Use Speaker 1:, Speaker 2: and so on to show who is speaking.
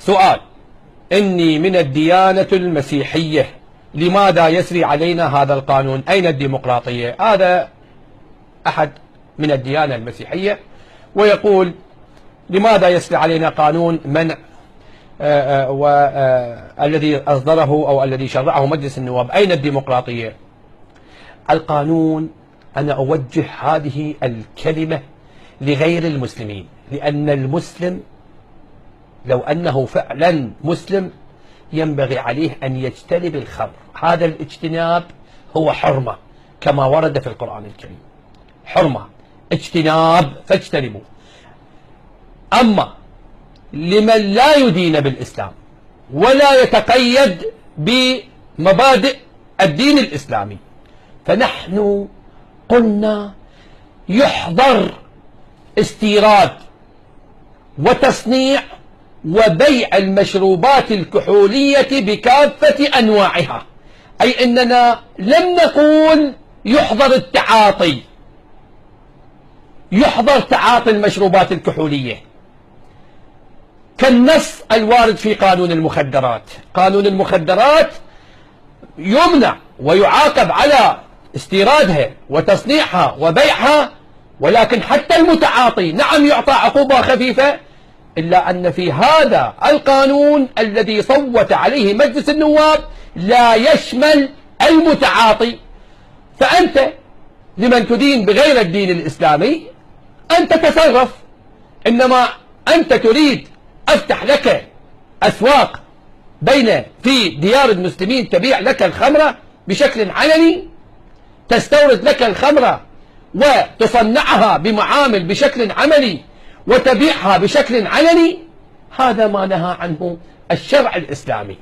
Speaker 1: سؤال: إني من الديانة المسيحية، لماذا يسري علينا هذا القانون؟ أين الديمقراطية؟ هذا أحد من الديانة المسيحية ويقول: لماذا يسري علينا قانون منع الذي أصدره أو الذي شرعه مجلس النواب؟ أين الديمقراطية؟ القانون، أنا أوجه هذه الكلمة لغير المسلمين، لأن المسلم لو أنه فعلا مسلم ينبغي عليه أن يجتنب الخمر. هذا الاجتناب هو حرمة كما ورد في القرآن الكريم، حرمة، اجتناب، فاجتنبوا. أما لمن لا يدين بالإسلام ولا يتقيد بمبادئ الدين الإسلامي، فنحن قلنا يحظر استيراد وتصنيع وبيع المشروبات الكحولية بكافة أنواعها. أي أننا لم نقول يحظر التعاطي، يحظر تعاطي المشروبات الكحولية كالنص الوارد في قانون المخدرات. قانون المخدرات يمنع ويعاقب على استيرادها وتصنيعها وبيعها، ولكن حتى المتعاطي نعم يعطى عقوبة خفيفة، إلا أن في هذا القانون الذي صوت عليه مجلس النواب لا يشمل المتعاطي. فأنت لمن تدين بغير الدين الإسلامي أنت تصرف، إنما أنت تريد أفتح لك أسواق في ديار المسلمين تبيع لك الخمرة بشكل علني، تستورد لك الخمرة وتصنعها بمعامل بشكل عملي وتبيعها بشكل علني. هذا ما نهى عنه الشرع الإسلامي.